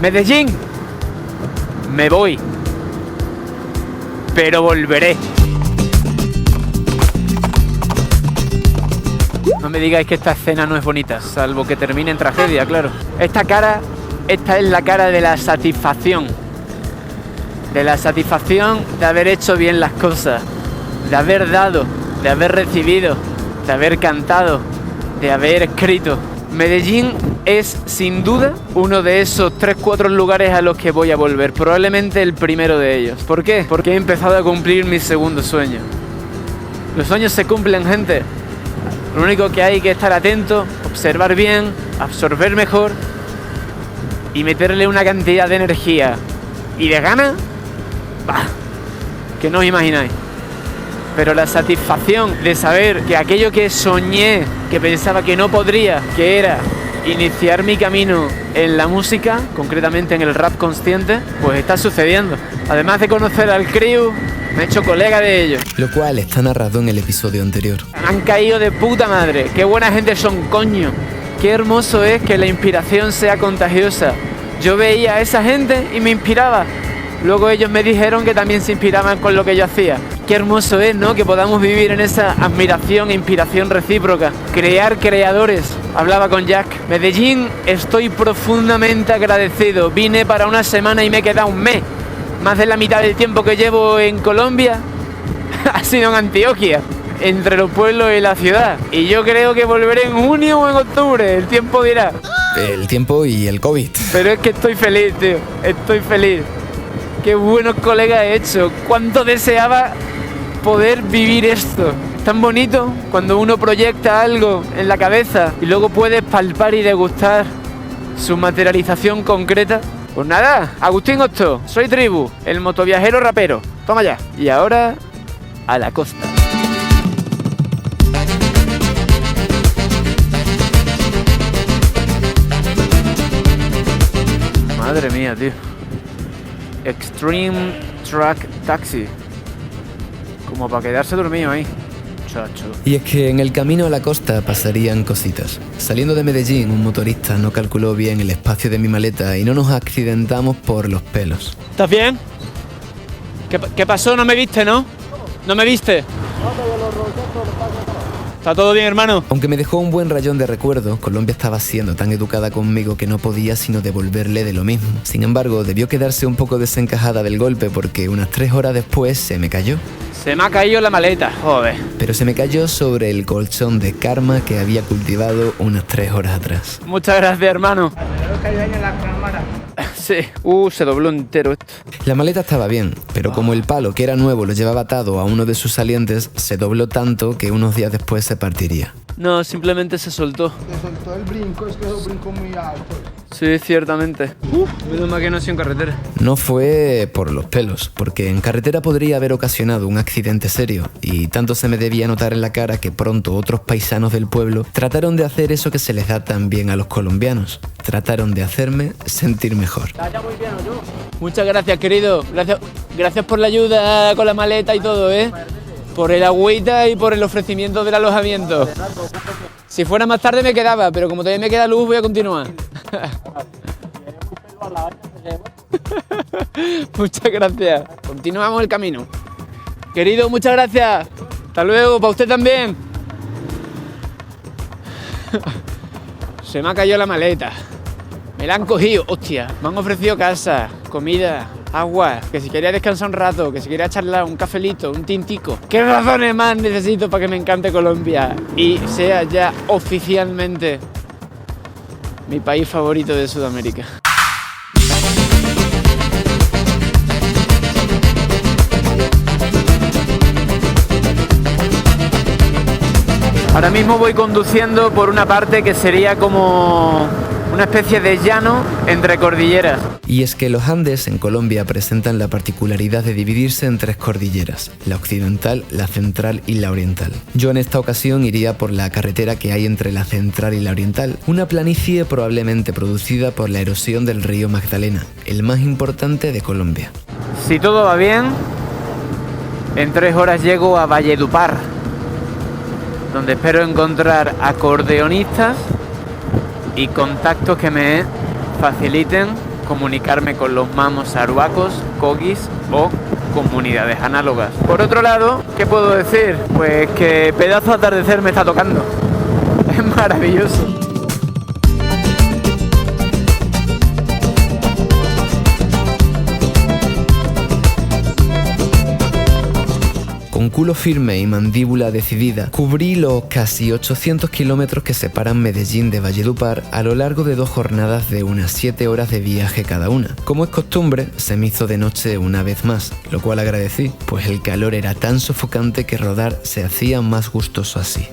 Medellín, me voy, pero volveré. No me digáis que esta escena no es bonita, salvo que termine en tragedia, claro. Esta es la cara de la satisfacción. De la satisfacción de haber hecho bien las cosas, de haber dado, de haber recibido, de haber cantado, de haber escrito. Medellín es sin duda uno de esos 3-4 lugares a los que voy a volver, probablemente el primero de ellos. ¿Por qué? Porque he empezado a cumplir mi segundo sueño. Los sueños se cumplen, gente. Lo único que hay que estar atento, observar bien, absorber mejor y meterle una cantidad de energía y de ganas, que no os imagináis. Pero la satisfacción de saber que aquello que soñé, que pensaba que no podría, que era iniciar mi camino en la música, concretamente en el rap consciente, pues está sucediendo. Además de conocer al crew, me he hecho colega de ellos. Lo cual está narrado en el episodio anterior. Han caído de puta madre. Qué buena gente son, coño. Qué hermoso es que la inspiración sea contagiosa. Yo veía a esa gente y me inspiraba. Luego ellos me dijeron que también se inspiraban con lo que yo hacía. Qué hermoso es, ¿no? Que podamos vivir en esa admiración e inspiración recíproca. Crear creadores. Hablaba con Jack. Medellín, estoy profundamente agradecido. Vine para una semana y me he quedado un mes. Más de la mitad del tiempo que llevo en Colombia ha sido en Antioquia, entre los pueblos y la ciudad. Y yo creo que volveré en junio o en octubre. El tiempo dirá. El tiempo y el COVID. Pero es que estoy feliz, tío. Estoy feliz. Qué buenos colegas he hecho. Cuánto deseaba poder vivir esto. Tan bonito cuando uno proyecta algo en la cabeza y luego puedes palpar y degustar su materialización concreta. Pues nada, Agustín Hosto, soy Tribu, el motoviajero rapero. Toma ya. Y ahora, a la costa. Madre mía, tío. Extreme Track Taxi. Como para quedarse dormido ahí. Chacho. Y es que en el camino a la costa pasarían cositas. Saliendo de Medellín, un motorista no calculó bien el espacio de mi maleta y no nos accidentamos por los pelos. ¿Estás bien? ¿Qué pasó? ¿No me viste, no? ¿No me viste? ¿Está todo bien, hermano? Aunque me dejó un buen rayón de recuerdo, Colombia estaba siendo tan educada conmigo que no podía sino devolverle de lo mismo. Sin embargo, debió quedarse un poco desencajada del golpe porque unas 3 horas después se me cayó. Se me ha caído la maleta, joder. Pero se me cayó sobre el colchón de karma que había cultivado unas 3 horas atrás. Muchas gracias, hermano. Sí, se dobló entero esto. La maleta estaba bien, pero como el palo que era nuevo lo llevaba atado a uno de sus salientes, se dobló tanto que unos días después se partiría. No, simplemente se soltó. Se soltó el brinco, es que es un brinco muy alto. Sí, ciertamente. Menos mal que no ha sido en carretera. No fue por los pelos, porque en carretera podría haber ocasionado un accidente serio, y tanto se me debía notar en la cara que pronto otros paisanos del pueblo trataron de hacer eso que se les da tan bien a los colombianos. Trataron de hacerme sentir mejor. Muy bien, ¿o yo? Muchas gracias, querido. Gracias por la ayuda con la maleta y todo, ¿eh? Por el agüita y por el ofrecimiento del alojamiento. Si fuera más tarde me quedaba, pero como todavía me queda luz voy a continuar. Muchas gracias. Continuamos el camino. Querido, muchas gracias. Hasta luego, para usted también. Se me ha caído la maleta. Me la han cogido, hostia. Me han ofrecido casa, comida, agua, que si quería descansar un rato, que si quería charlar, un cafelito, un tintico. ¿Qué razones más necesito para que me encante Colombia y sea ya oficialmente mi país favorito de Sudamérica? Ahora mismo voy conduciendo por una parte que sería como una especie de llano entre cordilleras. Y es que los Andes en Colombia presentan la particularidad de dividirse en 3 cordilleras, la occidental, la central y la oriental. Yo en esta ocasión iría por la carretera que hay entre la central y la oriental, una planicie probablemente producida por la erosión del río Magdalena, el más importante de Colombia. Si todo va bien, en 3 horas llego a Valledupar, donde espero encontrar acordeonistas y contactos que me faciliten comunicarme con los mamos aruacos, cogis o comunidades análogas. Por otro lado, ¿qué puedo decir? Pues que pedazo de atardecer me está tocando. Es maravilloso. Con culo firme y mandíbula decidida, cubrí los casi 800 kilómetros que separan Medellín de Valledupar a lo largo de 2 jornadas de unas 7 horas de viaje cada una. Como es costumbre, se me hizo de noche una vez más, lo cual agradecí, pues el calor era tan sofocante que rodar se hacía más gustoso así.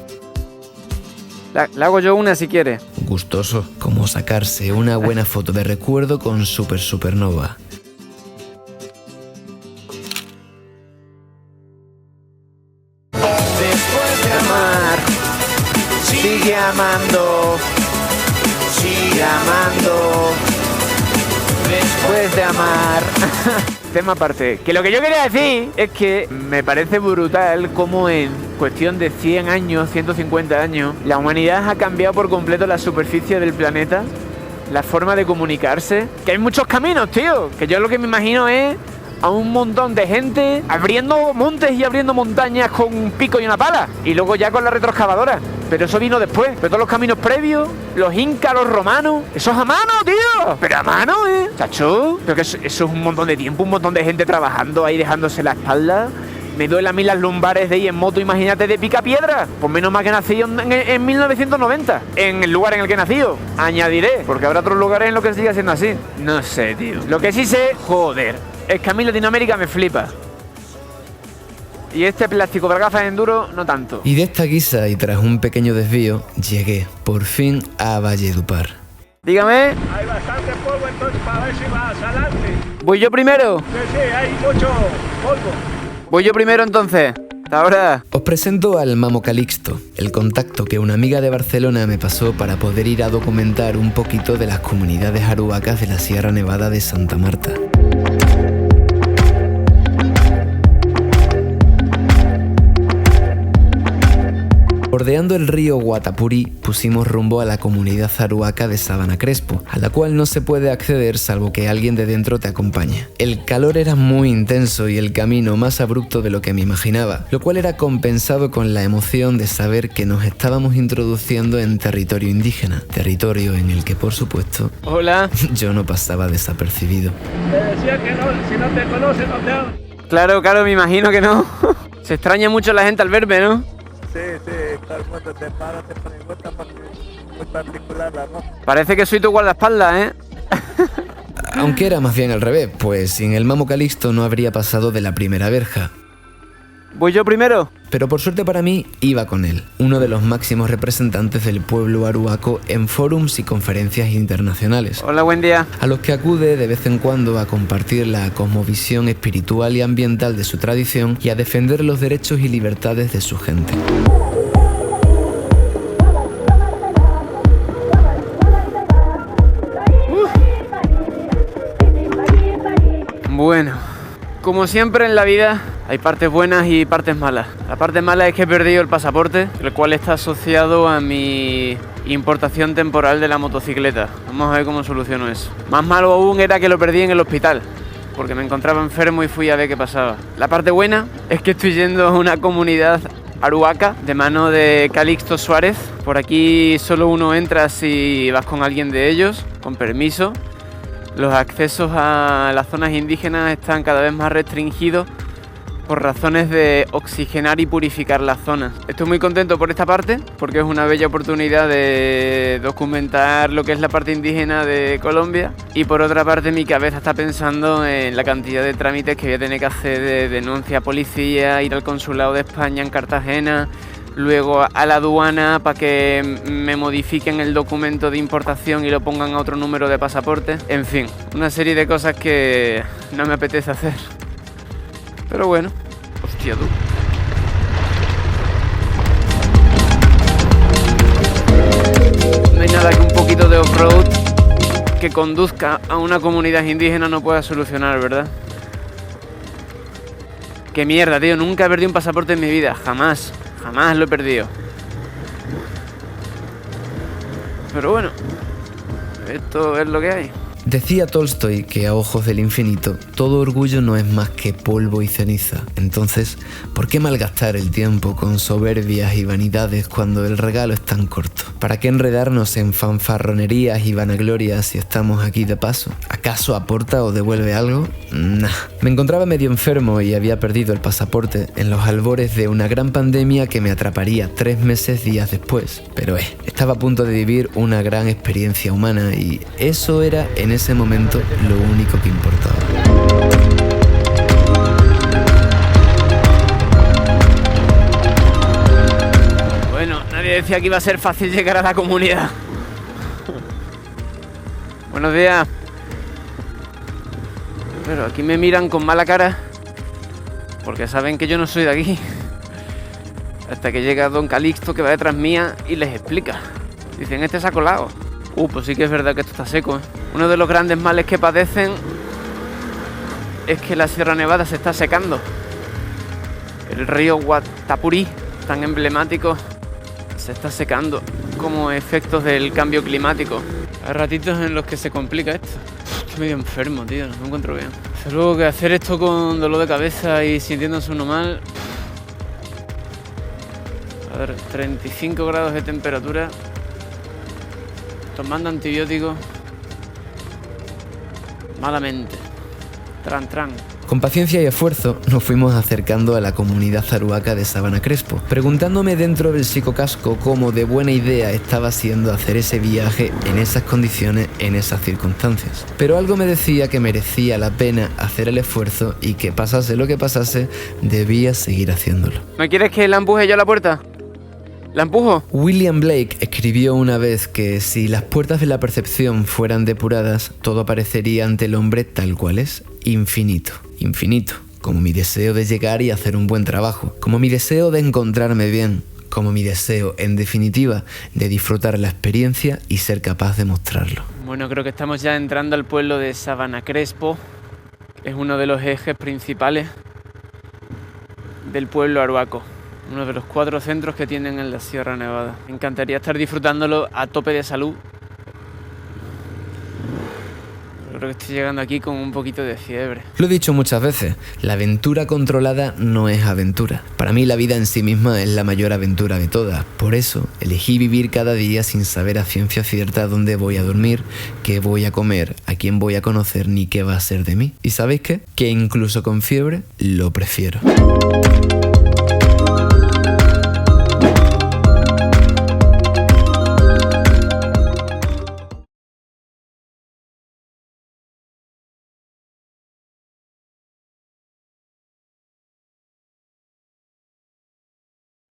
La hago yo una si quiere. Gustoso, como sacarse una buena foto de recuerdo con Supernova. Sigue amando, sigue amando, después de amar. Tema aparte, que lo que yo quería decir es que me parece brutal cómo en cuestión de 100 años, 150 años, la humanidad ha cambiado por completo la superficie del planeta, la forma de comunicarse, que hay muchos caminos, tío, que yo lo que me imagino es a un montón de gente abriendo montes y abriendo montañas con un pico y una pala, y luego ya con la retroexcavadora. Pero eso vino después. Pero todos los caminos previos, los incas, los romanos, eso es a mano, tío. Pero a mano, chacho. Pero que eso es un montón de tiempo, un montón de gente trabajando ahí, dejándose la espalda. Me duele a mí las lumbares de ir en moto, imagínate, de Picapiedra. Pues menos mal que nací en 1990, en el lugar en el que he nacido. Añadiré, porque habrá otros lugares en los que siga siendo así. No sé, tío. Lo que sí sé, joder, es que a mí Latinoamérica me flipa. Y este plástico para gafas de enduro, no tanto. Y de esta guisa, y tras un pequeño desvío, llegué, por fin, a Valledupar. Dígame. Hay bastante polvo, entonces para ver si vas adelante. ¿Voy yo primero? Sí, hay mucho polvo. Voy yo primero entonces. Hasta ahora. Os presento al Mamo Calixto, el contacto que una amiga de Barcelona me pasó para poder ir a documentar un poquito de las comunidades aruacas de la Sierra Nevada de Santa Marta. Bordeando el río Guatapurí, pusimos rumbo a la comunidad aruaca de Sabana Crespo, a la cual no se puede acceder salvo que alguien de dentro te acompañe. El calor era muy intenso y el camino más abrupto de lo que me imaginaba, lo cual era compensado con la emoción de saber que nos estábamos introduciendo en territorio indígena, territorio en el que, por supuesto, Hola. yo no pasaba desapercibido. Te decía que no, si no te conoces, no te hablan. Claro, me imagino que no. Se extraña mucho la gente al verme, ¿no? Sí, todo el mundo te para, te pregunta porque es muy particular la voz. Parece que soy tu guardaespaldas, ¿eh? Aunque era más bien al revés, pues sin el Mamo Calixto no habría pasado de la primera verja. ¿Voy yo primero? Pero por suerte para mí, iba con él, uno de los máximos representantes del pueblo aruaco en fórums y conferencias internacionales, Hola, buen día. a los que acude de vez en cuando a compartir la cosmovisión espiritual y ambiental de su tradición y a defender los derechos y libertades de su gente. Bueno, como siempre en la vida hay partes buenas y partes malas. La parte mala es que he perdido el pasaporte, el cual está asociado a mi importación temporal de la motocicleta. Vamos a ver cómo soluciono eso. Más malo aún era que lo perdí en el hospital, porque me encontraba enfermo y fui a ver qué pasaba. La parte buena es que estoy yendo a una comunidad aruaca de mano de Calixto Suárez. Por aquí solo uno entra si vas con alguien de ellos, con permiso. Los accesos a las zonas indígenas están cada vez más restringidos por razones de oxigenar y purificar las zonas. Estoy muy contento por esta parte porque es una bella oportunidad de documentar lo que es la parte indígena de Colombia, y por otra parte mi cabeza está pensando en la cantidad de trámites que voy a tener que hacer de denuncia a policía, ir al consulado de España en Cartagena, luego a la aduana para que me modifiquen el documento de importación y lo pongan a otro número de pasaporte. En fin, una serie de cosas que no me apetece hacer. Pero bueno, hostia tú. No hay nada que un poquito de off-road que conduzca a una comunidad indígena no pueda solucionar, ¿verdad? Qué mierda, tío, nunca he perdido un pasaporte en mi vida, jamás lo he perdido. Pero bueno, esto es lo que hay. Decía Tolstoy que a ojos del infinito todo orgullo no es más que polvo y ceniza. Entonces, ¿por qué malgastar el tiempo con soberbias y vanidades cuando el regalo es tan corto? ¿Para qué enredarnos en fanfarronerías y vanaglorias si estamos aquí de paso? ¿Acaso aporta o devuelve algo? Nah. Me encontraba medio enfermo y había perdido el pasaporte en los albores de una gran pandemia que me atraparía 3 meses días después. Pero estaba a punto de vivir una gran experiencia humana y eso era en ese momento lo único que importaba. Bueno, nadie decía que iba a ser fácil llegar a la comunidad. Buenos días. Pero aquí me miran con mala cara porque saben que yo no soy de aquí. Hasta que llega Don Calixto, que va detrás mía, y les explica. Dicen, este se ha colado. Pues sí que es verdad que esto está seco, ¿eh? Uno de los grandes males que padecen es que la Sierra Nevada se está secando. El río Guatapurí, tan emblemático, se está secando como efectos del cambio climático. Hay ratitos en los que se complica esto. Estoy medio enfermo, tío, no me encuentro bien. Desde luego que hacer esto con dolor de cabeza y sintiéndose uno mal... A ver, 35 grados de temperatura, tomando antibióticos, malamente, tran. Con paciencia y esfuerzo nos fuimos acercando a la comunidad zaruaca de Sabana Crespo, preguntándome dentro del psicocasco cómo de buena idea estaba siendo hacer ese viaje en esas condiciones, en esas circunstancias. Pero algo me decía que merecía la pena hacer el esfuerzo y que pasase lo que pasase, debía seguir haciéndolo. ¿Me quieres que la empuje yo a la puerta? ¿La empujo? William Blake escribió una vez que si las puertas de la percepción fueran depuradas, todo aparecería ante el hombre tal cual es, infinito. Infinito, como mi deseo de llegar y hacer un buen trabajo, como mi deseo de encontrarme bien, como mi deseo, en definitiva, de disfrutar la experiencia y ser capaz de mostrarlo. Bueno, creo que estamos ya entrando al pueblo de Sabana Crespo. Es uno de los ejes principales del pueblo aruaco. Uno de los 4 centros que tienen en la Sierra Nevada. Me encantaría estar disfrutándolo a tope de salud. Creo que estoy llegando aquí con un poquito de fiebre. Lo he dicho muchas veces, la aventura controlada no es aventura. Para mí la vida en sí misma es la mayor aventura de todas. Por eso elegí vivir cada día sin saber a ciencia cierta dónde voy a dormir, qué voy a comer, a quién voy a conocer ni qué va a ser de mí. ¿Y sabéis qué? Que incluso con fiebre lo prefiero.